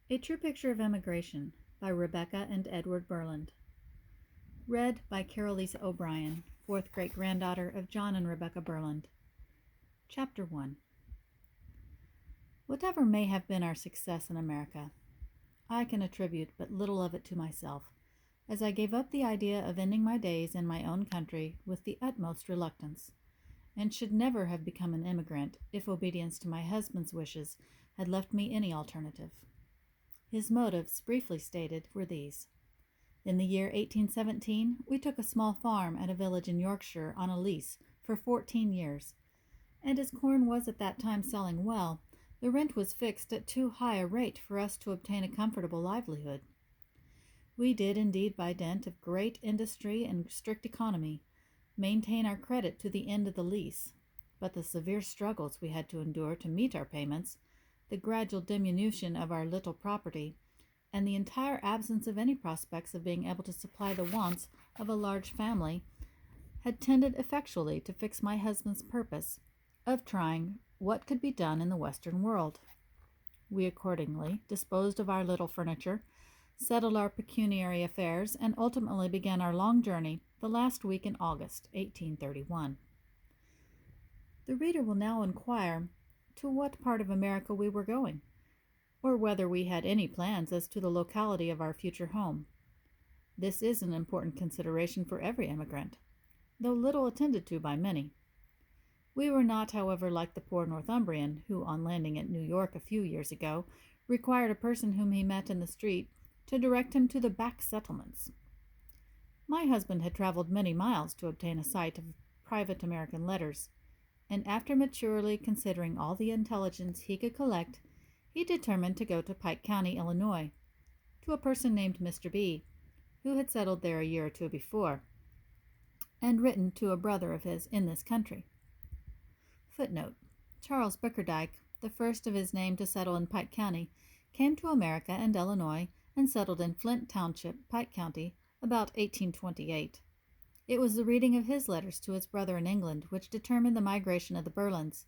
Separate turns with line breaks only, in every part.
A True Picture of Emigration by Rebecca and Edward Burlend. Read by Carolisa O'Brien, fourth great-granddaughter of John and Rebecca Burlend. Chapter 1. Whatever may have been our success in America, I can attribute but little of it to myself, as I gave up the idea of ending my days in my own country with the utmost reluctance, and should never have become an immigrant if obedience to my husband's wishes had left me any alternative. His motives, briefly stated, were these. In the year 1817, we took a small farm at a village in Yorkshire on a lease for 14 years, and as corn was at that time selling well, the rent was fixed at too high a rate for us to obtain a comfortable livelihood. We did indeed, by dint of great industry and strict economy, maintain our credit to the end of the lease, but the severe struggles we had to endure to meet our payments, the gradual diminution of our little property, and the entire absence of any prospects of being able to supply the wants of a large family, had tended effectually to fix my husband's purpose of trying what could be done in the Western world. We accordingly disposed of our little furniture, settled our pecuniary affairs, and ultimately began our long journey the last week in August, 1831. The reader will now inquire to what part of America we were going, or whether we had any plans as to the locality of our future home. This is an important consideration for every emigrant, though little attended to by many. We were not, however, like the poor Northumbrian, who, on landing at New York a few years ago, required a person whom he met in the street to direct him to the back settlements. My husband had traveled many miles to obtain a sight of private American letters, and after maturely considering all the intelligence he could collect, he determined to go to Pike County, Illinois, to a person named Mr. B., who had settled there a year or two before, and written to a brother of his in this country. Footnote: Charles Bickerdike, the first of his name to settle in Pike County, came to America and Illinois and settled in Flint Township, Pike County, about 1828. It was the reading of his letters to his brother in England which determined the migration of the Burlends.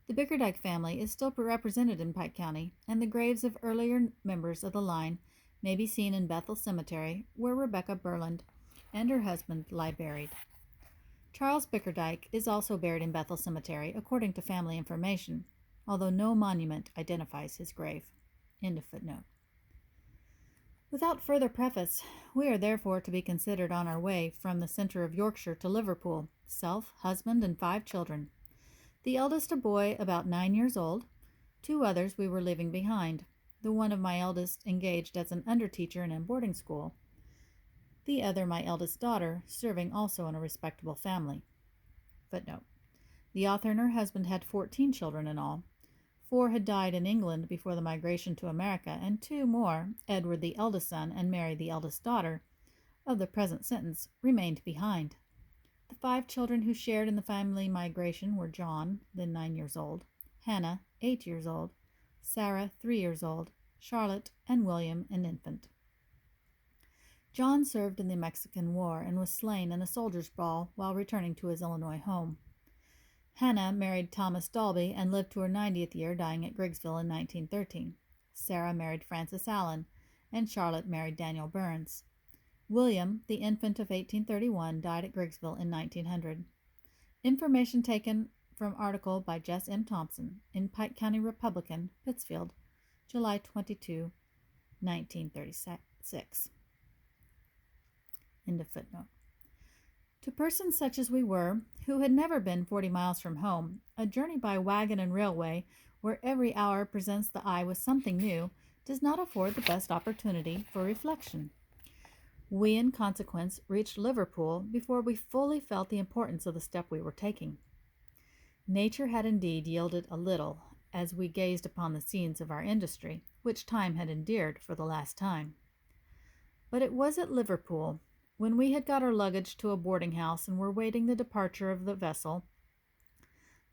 The Bickerdike family is still represented in Pike County, and the graves of earlier members of the line may be seen in Bethel Cemetery, where Rebecca Burlend and her husband lie buried. Charles Bickerdike is also buried in Bethel Cemetery, according to family information, although no monument identifies his grave. End of footnote. Without further preface, we are therefore to be considered on our way from the center of Yorkshire to Liverpool, self, husband, and 5 children. The eldest a boy about 9 years old, 2 others we were leaving behind, the one of my eldest engaged as an under-teacher in a boarding school, the other my eldest daughter, serving also in a respectable family. Footnote: the author and her husband had 14 children in all. 4 had died in England before the migration to America, and 2 more, Edward the eldest son and Mary the eldest daughter, of the present sentence, remained behind. The 5 children who shared in the family migration were John, then 9 years old, Hannah, 8 years old, Sarah, 3 years old, Charlotte, and William, an infant. John served in the Mexican War and was slain in a soldier's ball while returning to his Illinois home. Hannah married Thomas Dalby and lived to her 90th year, dying at Griggsville in 1913. Sarah married Francis Allen, and Charlotte married Daniel Burns. William, the infant of 1831, died at Griggsville in 1900. Information taken from article by Jess M. Thompson in Pike County Republican, Pittsfield, July 22, 1936. End of footnote. To persons such as we were, who had never been 40 miles from home, a journey by wagon and railway, where every hour presents the eye with something new, does not afford the best opportunity for reflection. We, in consequence, reached Liverpool before we fully felt the importance of the step we were taking. Nature had indeed yielded a little, as we gazed upon the scenes of our industry, which time had endeared for the last time. But it was at Liverpool, when we had got our luggage to a boarding house and were waiting the departure of the vessel,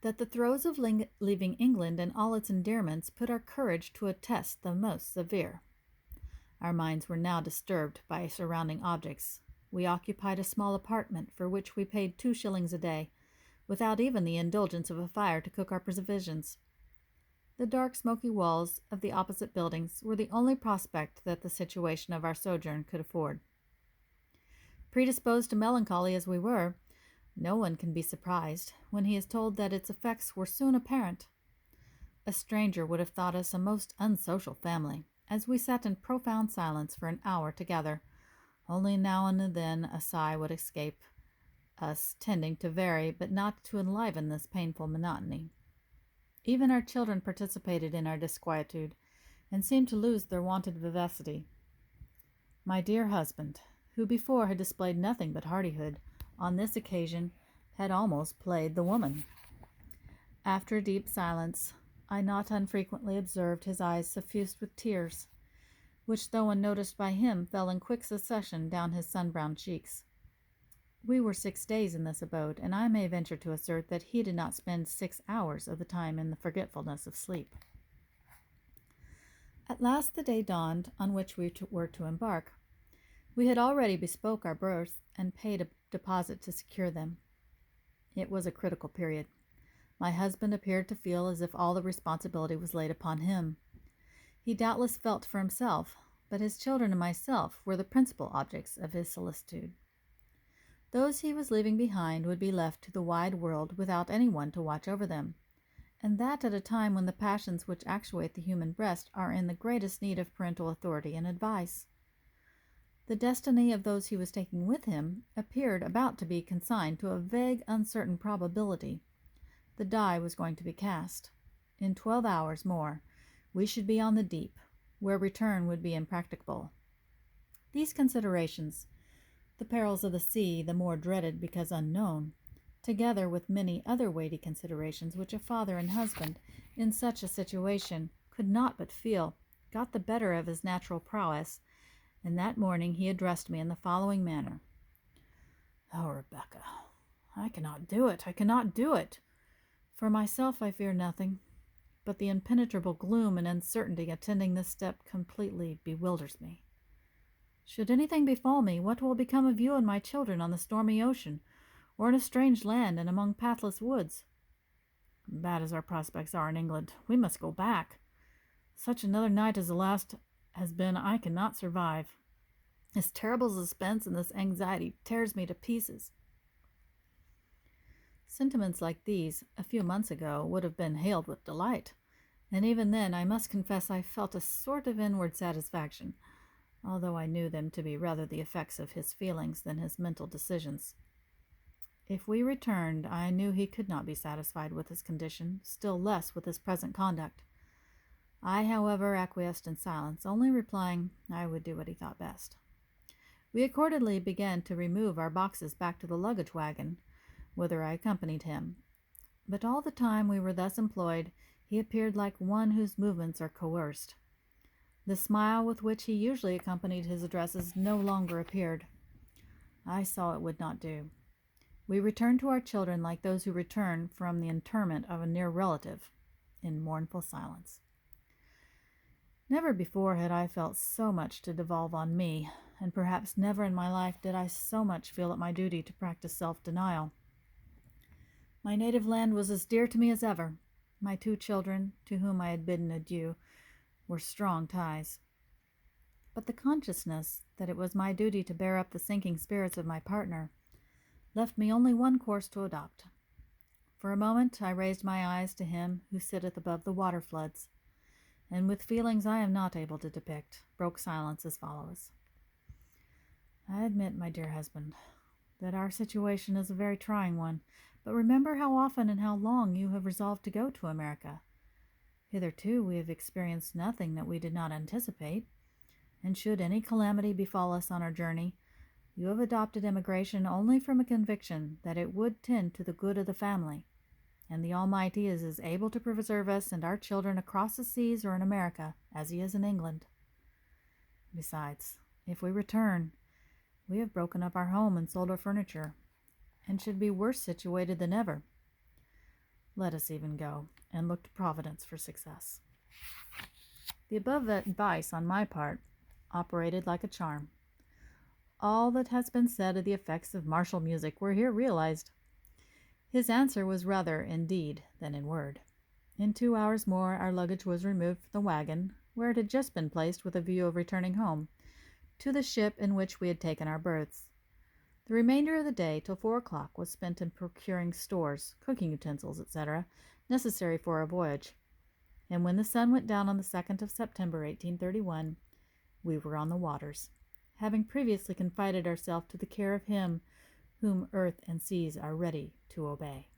that the throes of leaving England and all its endearments put our courage to a test the most severe. Our minds were now disturbed by surrounding objects. We occupied a small apartment for which we paid 2 shillings a day, without even the indulgence of a fire to cook our provisions. The dark, smoky walls of the opposite buildings were the only prospect that the situation of our sojourn could afford. Predisposed to melancholy as we were, no one can be surprised when he is told that its effects were soon apparent. A stranger would have thought us a most unsocial family, as we sat in profound silence for an hour together. Only now and then a sigh would escape us, tending to vary but not to enliven this painful monotony. Even our children participated in our disquietude, and seemed to lose their wonted vivacity. My dear husband, who before had displayed nothing but hardihood, on this occasion had almost played the woman. After a deep silence, I not unfrequently observed his eyes suffused with tears, which, though unnoticed by him, fell in quick succession down his sun-browned cheeks. We were 6 days in this abode, and I may venture to assert that he did not spend 6 hours of the time in the forgetfulness of sleep. At last the day dawned on which we were to embark. We had already bespoke our berths and paid a deposit to secure them. It was a critical period. My husband appeared to feel as if all the responsibility was laid upon him. He doubtless felt for himself, but his children and myself were the principal objects of his solicitude. Those he was leaving behind would be left to the wide world without anyone to watch over them, and that at a time when the passions which actuate the human breast are in the greatest need of parental authority and advice. The destiny of those he was taking with him appeared about to be consigned to a vague, uncertain probability. The die was going to be cast. In 12 hours more, we should be on the deep, where return would be impracticable. These considerations, the perils of the sea, the more dreaded because unknown, together with many other weighty considerations which a father and husband in such a situation could not but feel, got the better of his natural prowess, and that morning he addressed me in the following manner. "Oh, Rebecca, I cannot do it. I cannot do it. For myself I fear nothing, but the impenetrable gloom and uncertainty attending this step completely bewilders me. Should anything befall me, what will become of you and my children on the stormy ocean, or in a strange land and among pathless woods? Bad as our prospects are in England, we must go back. Such another night as the last has been I cannot survive. This terrible suspense and this anxiety tears me to pieces." Sentiments like these, a few months ago, would have been hailed with delight, and even then I must confess I felt a sort of inward satisfaction, although I knew them to be rather the effects of his feelings than his mental decisions. If we returned, I knew he could not be satisfied with his condition, still less with his present conduct. I, however, acquiesced in silence, only replying I would do what he thought best. We accordingly began to remove our boxes back to the luggage wagon, whither I accompanied him. But all the time we were thus employed, he appeared like one whose movements are coerced. The smile with which he usually accompanied his addresses no longer appeared. I saw it would not do. We returned to our children like those who return from the interment of a near relative, in mournful silence. Never before had I felt so much to devolve on me, and perhaps never in my life did I so much feel it my duty to practice self-denial. My native land was as dear to me as ever. My 2 children, to whom I had bidden adieu, were strong ties. But the consciousness that it was my duty to bear up the sinking spirits of my partner left me only one course to adopt. For a moment I raised my eyes to him who sitteth above the water floods, and with feelings I am not able to depict, broke silence as follows. "I admit, my dear husband, that our situation is a very trying one, but remember how often and how long you have resolved to go to America. Hitherto we have experienced nothing that we did not anticipate, and should any calamity befall us on our journey, you have adopted emigration only from a conviction that it would tend to the good of the family, and the Almighty is as able to preserve us and our children across the seas or in America as he is in England. Besides, if we return, we have broken up our home and sold our furniture, and should be worse situated than ever. Let us even go, and look to Providence for success." The above advice, on my part, operated like a charm. All that has been said of the effects of martial music were here realized. His answer was rather in deed than in word. In 2 hours more our luggage was removed from the wagon, where it had just been placed with a view of returning home, to the ship in which we had taken our berths. The remainder of the day, till 4 o'clock, was spent in procuring stores, cooking utensils, etc., necessary for our voyage, and when the sun went down on the 2nd of September, 1831, we were on the waters, having previously confided ourselves to the care of Him whom earth and seas are ready to obey.